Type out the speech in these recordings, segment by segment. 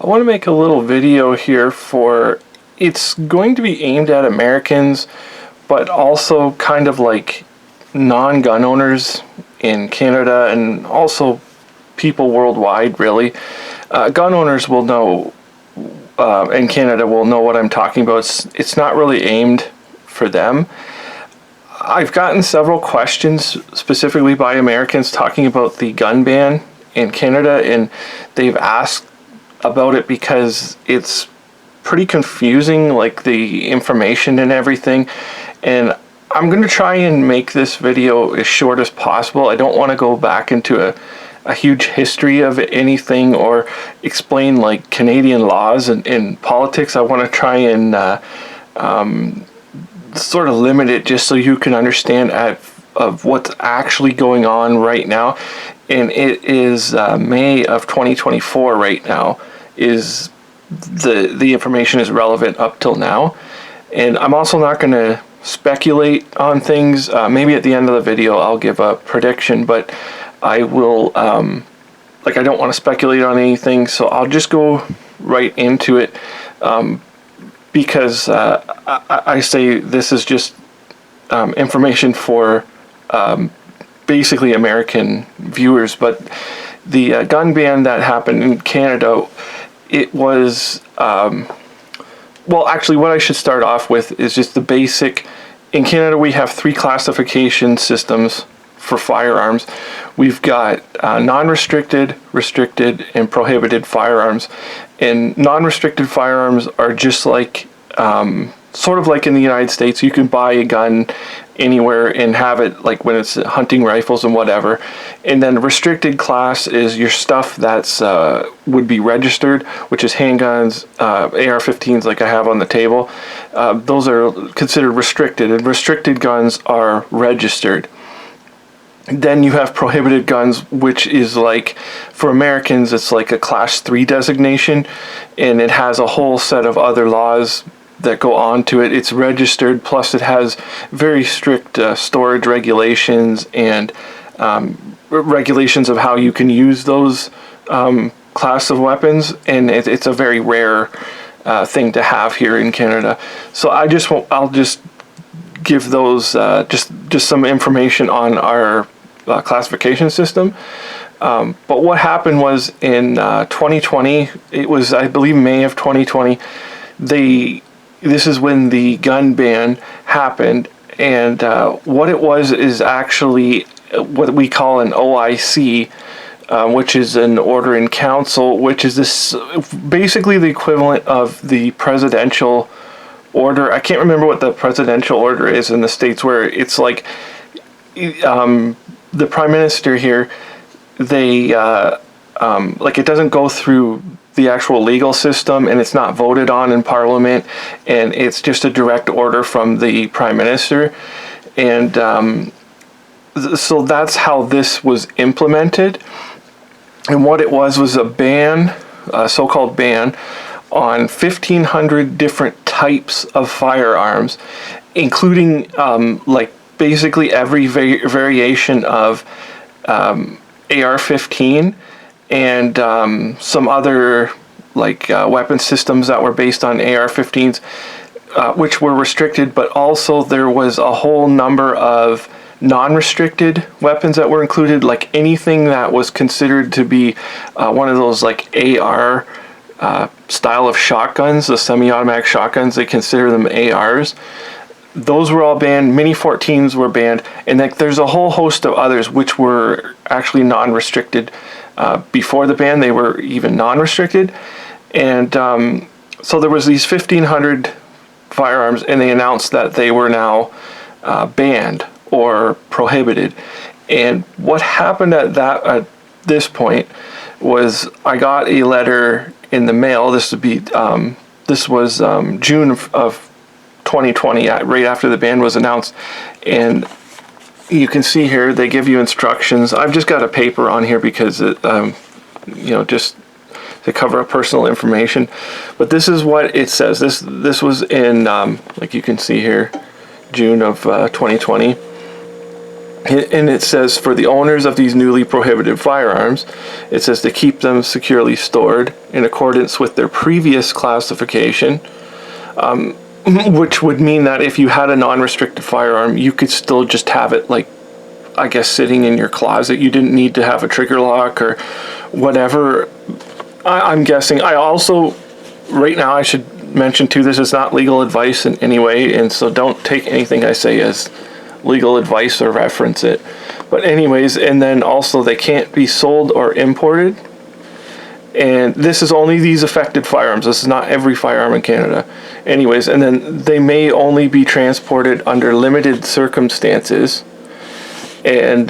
I want to make a little video here it's going to be aimed at Americans, but also kind of like non-gun owners in Canada and also people worldwide, really. Gun owners will know, in Canada will know what I'm talking about. It's not really aimed for them. I've gotten several questions specifically by Americans talking about the gun ban in Canada, and they've asked about it because it's pretty confusing, like the information and everything. And I'm going to try and make this video as short as possible. I don't want to go back into a huge history of anything or explain like Canadian laws and politics. I want to try and sort of limit it just so you can understand of what's actually going on right now. And it is May of 2024 right now is the information is relevant up till now. And I'm also not going to speculate on things. Maybe at the end of the video I'll give a prediction, but I will I don't want to speculate on anything, so I'll just go right into it, because I say this is just information for basically American viewers. But the gun ban that happened in Canada, it was, well, actually what I should start off with is just the basic. In Canada we have 3 classification systems for firearms. We've got non-restricted, restricted, and prohibited firearms. And non-restricted firearms are just like, sort of like in the United States, you can buy a gun anywhere and have it, like when it's hunting rifles and whatever. And then restricted class is your stuff that's would be registered, which is handguns, AR-15s like I have on the table. Those are considered restricted, and restricted guns are registered. Then you have prohibited guns, which is like, for Americans, it's like a class 3 designation, and it has a whole set of other laws that go on to it. It's registered, plus it has very strict storage regulations and regulations of how you can use those class of weapons, and it's a very rare thing to have here in Canada. So I'll just give those just some information on our classification system. But what happened was in 2020, it was, I believe, May of 2020, this is when the gun ban happened. And what it was is actually what we call an OIC, which is an order in council, which is this basically the equivalent of the presidential order. I can't remember what the presidential order is in the States, where it's like the prime minister here, they like, it doesn't go through the actual legal system, and it's not voted on in Parliament, and it's just a direct order from the prime minister. And so that's how this was implemented. And what it was a ban, a so-called ban, on 1,500 different types of firearms, including like basically every variation of AR-15 and some other like weapon systems that were based on AR-15s, which were restricted. But also there was a whole number of non-restricted weapons that were included, like anything that was considered to be one of those like AR style of shotguns, the semi-automatic shotguns. They consider them ARs. Those were all banned. Mini 14s were banned, and like there's a whole host of others which were actually non-restricted. Before the ban, they were even non-restricted. And so there was these 1,500 firearms, and they announced that they were now banned or prohibited. And what happened at this point was I got a letter in the mail. This was June of 2020, right after the ban was announced. And you can see here they give you instructions. I've just got a paper on here because it, just to cover up personal information. But this is what it says. This was in like you can see here, June of 2020. And it says for the owners of these newly prohibited firearms, it says to keep them securely stored in accordance with their previous classification, which would mean that if you had a non-restricted firearm, you could still just have it, like, I guess, sitting in your closet. You didn't need to have a trigger lock or whatever. I'm guessing. I also, right now, I should mention too, this is not legal advice in any way, and so don't take anything I say as legal advice or reference it. But anyways, and then also they can't be sold or imported. And this is only these affected firearms. This is not every firearm in Canada. Anyways, and then they may only be transported under limited circumstances. And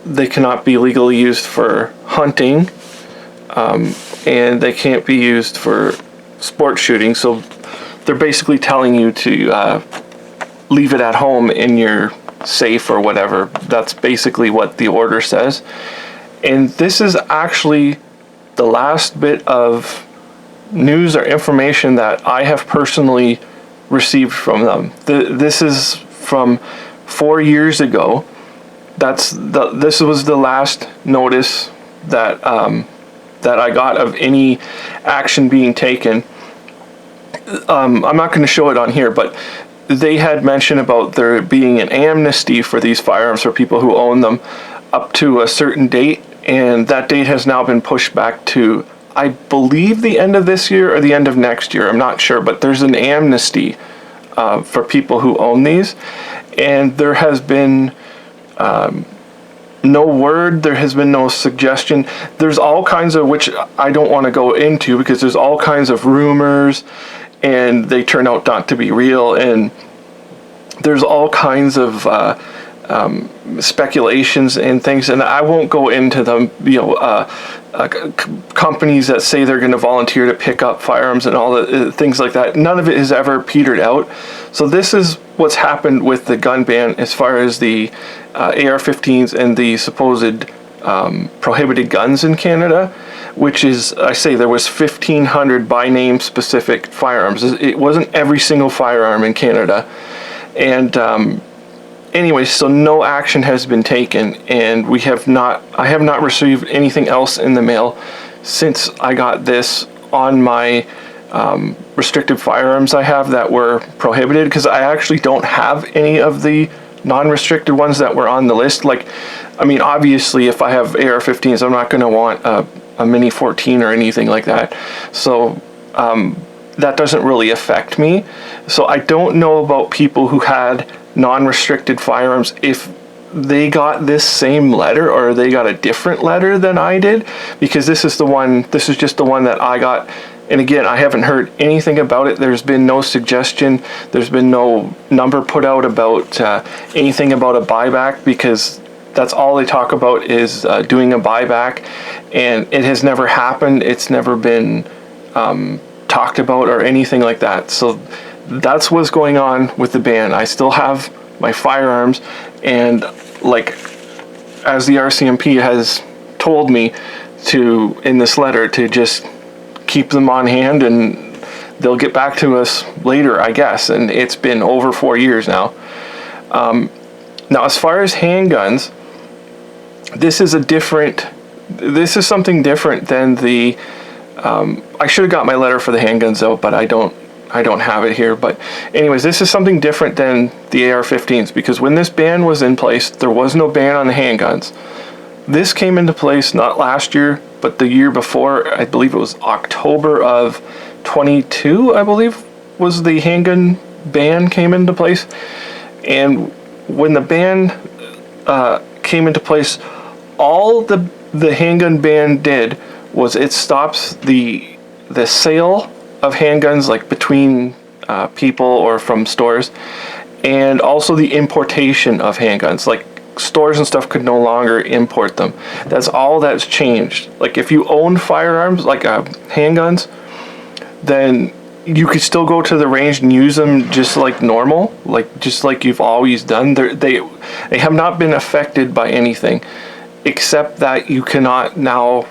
they cannot be legally used for hunting. And they can't be used for sport shooting. So they're basically telling you to leave it at home in your safe or whatever. That's basically what the order says. And this is actually the last bit of news or information that I have personally received from them. This is from 4 years ago. This was the last notice that that I got of any action being taken. I'm not going to show it on here, but they had mentioned about there being an amnesty for these firearms for people who own them up to a certain date, and that date has now been pushed back to, I believe, the end of this year or the end of next year. I'm not sure, but there's an amnesty for people who own these, and there has been no word, there has been no suggestion. There's all kinds of, which I don't want to go into because there's all kinds of rumors and they turn out not to be real, and there's all kinds of speculations and things, and I won't go into them. Companies that say they're going to volunteer to pick up firearms and all the things like that, none of it has ever petered out. So this is what's happened with the gun ban as far as the AR-15s and the supposed prohibited guns in Canada, which is, I say, there was 1,500 by name specific firearms. It wasn't every single firearm in Canada. And anyway, so no action has been taken, and I have not received anything else in the mail since I got this on my restricted firearms I have that were prohibited, because I actually don't have any of the non-restricted ones that were on the list. Like, I mean, obviously if I have AR-15s, I'm not going to want a Mini 14 or anything like that. So that doesn't really affect me. So I don't know about people who had non-restricted firearms, if they got this same letter or they got a different letter than I did, because this is just the one that I got. And again, I haven't heard anything about it. There's been no suggestion. There's been no number put out about anything about a buyback, because that's all they talk about is doing a buyback, and it has never happened. It's never been talked about or anything like that. So that's what's going on with the ban. I still have my firearms, and like, as the RCMP has told me to in this letter, to just keep them on hand and they'll get back to us later, I guess. And it's been over 4 years now. Now, as far as handguns, this is something different than the I should have got my letter for the handguns out, but I don't have it here. But anyways, this is something different than the AR-15s, because when this ban was in place, there was no ban on the handguns. This came into place not last year, but the year before. I believe it was October of 22, I believe, was the handgun ban came into place. And when the ban came into place, all the handgun ban did was it stops the sale of handguns, like between people or from stores, and also the importation of handguns. Like, stores and stuff could no longer import them. That's all that's changed. Like, if you own firearms, like handguns, then you could still go to the range and use them just like normal, just like you've always done. They have not been affected by anything, except that you cannot now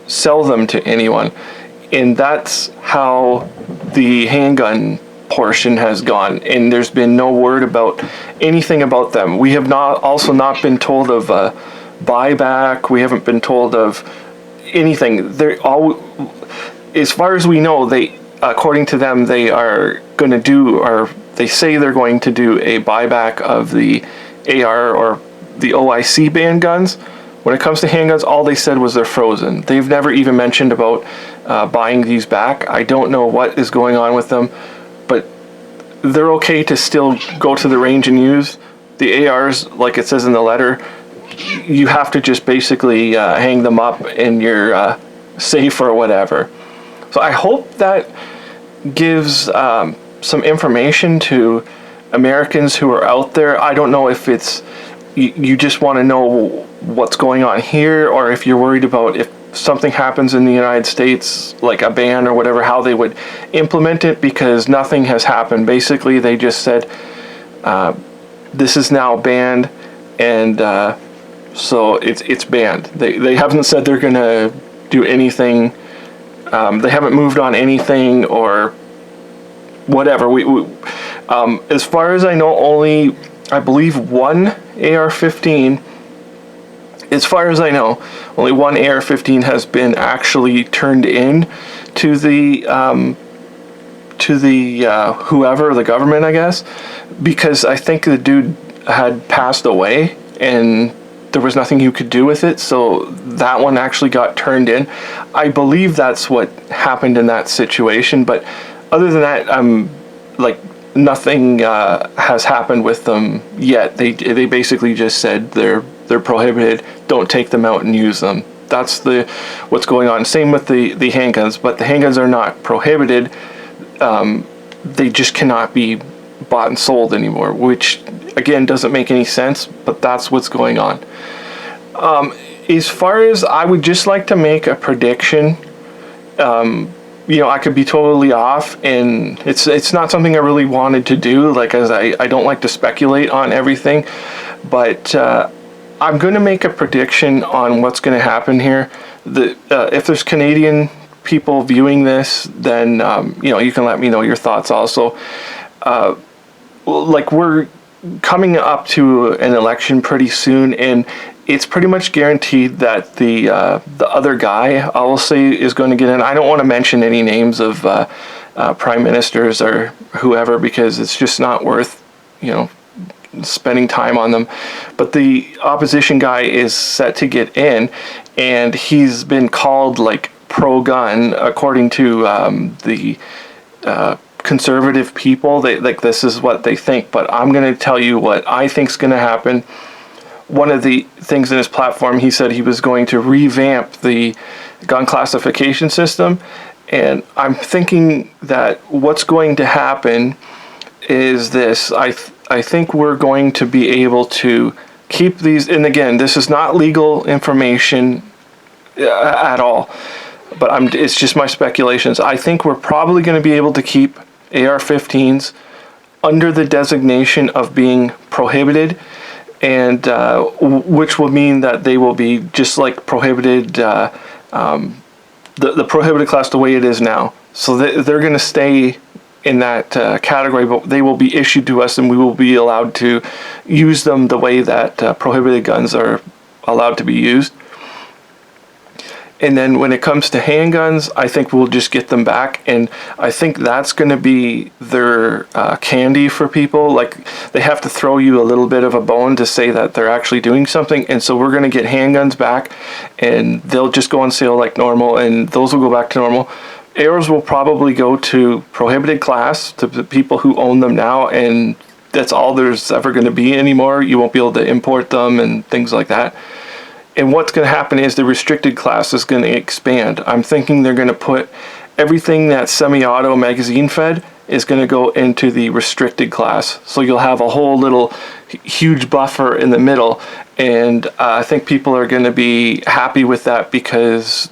sell them to anyone. And that's how the handgun portion has gone, and there's been no word about anything about them. We have not been told of a buyback. We haven't been told of anything. They're all, as far as we know, according to them, they are going to do, or they say they're going to do a buyback of the AR or the OIC banned guns. When it comes to handguns, all they said was they're frozen. They've never even mentioned about buying these back. I don't know what is going on with them, but they're okay to still go to the range and use. The ARs, like it says in the letter, you have to just basically hang them up in your safe or whatever. So I hope that gives some information to Americans who are out there. I don't know if it's you just want to know what's going on here, or if you're worried about if something happens in the United States, like a ban or whatever, how they would implement it, because nothing has happened. Basically, they just said this is now banned, and so it's banned. They haven't said they're going to do anything. They haven't moved on anything or whatever. As far as I know, only, I believe, one AR-15, as far as I know, only one AR-15 has been actually turned in to the whoever, the government, I guess, because I think the dude had passed away and there was nothing you could do with it, so that one actually got turned in. I believe that's what happened in that situation, but other than that, like, nothing has happened with them yet. They basically just said they're prohibited. Don't take them out and use them. That's what's going on. Same with the handguns, but the handguns are not prohibited. They just cannot be bought and sold anymore, which again doesn't make any sense, but that's what's going on. As far as, I would just like to make a prediction. I could be totally off, and it's not something I really wanted to do, like, as I don't like to speculate on everything, but I'm going to make a prediction on what's going to happen here. If there's Canadian people viewing this, then you can let me know your thoughts also. Like, we're coming up to an election pretty soon, and it's pretty much guaranteed that the other guy, I will say, is going to get in. I don't want to mention any names of prime ministers or whoever, because it's just not worth, spending time on them. But the opposition guy is set to get in, and he's been called, like, pro-gun, according to the conservative people. This is what they think, but I'm going to tell you what I think's going to happen. One of the things in his platform, he said he was going to revamp the gun classification system, and I'm thinking that what's going to happen is this. I think we're going to be able to keep these, and again, this is not legal information at all, but it's just my speculations. I think we're probably going to be able to keep AR-15s under the designation of being prohibited, and which will mean that they will be just like prohibited, the prohibited class the way it is now. So they're going to stay in that category, but they will be issued to us, and we will be allowed to use them the way that prohibited guns are allowed to be used. And then when it comes to handguns, I think we'll just get them back, and I think that's going to be their candy for people. Like, they have to throw you a little bit of a bone to say that they're actually doing something, and so we're going to get handguns back, and they'll just go on sale like normal, and those will go back to normal. ARs will probably go to prohibited class, to the people who own them now, and that's all there's ever going to be anymore. You won't be able to import them and things like that. And what's going to happen is the restricted class is going to expand. I'm thinking they're going to put everything that's semi-auto magazine fed is going to go into the restricted class. So you'll have a whole little huge buffer in the middle. And I think people are going to be happy with that, because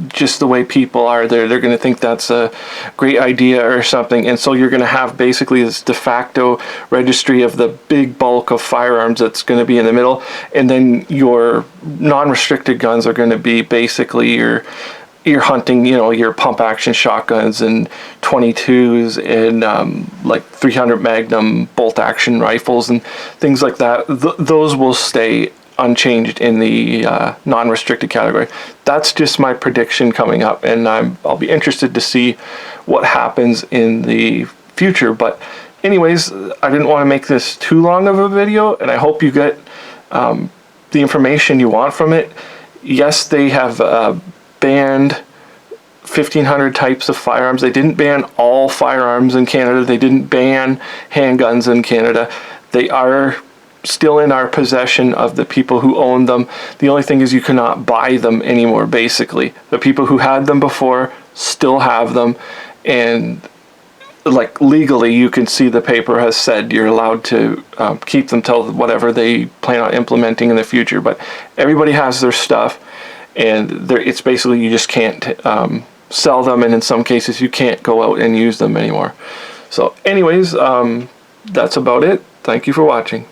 just the way people are, they're going to think that's a great idea or something. And so you're going to have basically this de facto registry of the big bulk of firearms that's going to be in the middle, and then your non-restricted guns are going to be basically your you're hunting, you know, your pump action shotguns and 22s and like 300 Magnum bolt action rifles and things like that. Those will stay unchanged in the non-restricted category. That's just my prediction coming up, and I'll be interested to see what happens in the future. But anyways, I didn't want to make this too long of a video, and I hope you get the information you want from it. Yes, they have banned 1,500 types of firearms. They didn't ban all firearms in Canada. They didn't ban handguns in Canada. They are still in our possession of the people who own them. The only thing is you cannot buy them anymore, basically. The people who had them before still have them, and like legally you can see the paper has said you're allowed to keep them till whatever they plan on implementing in the future. But everybody has their stuff, and it's basically you just can't sell them, and in some cases you can't go out and use them anymore. So anyways, that's about it. Thank you for watching.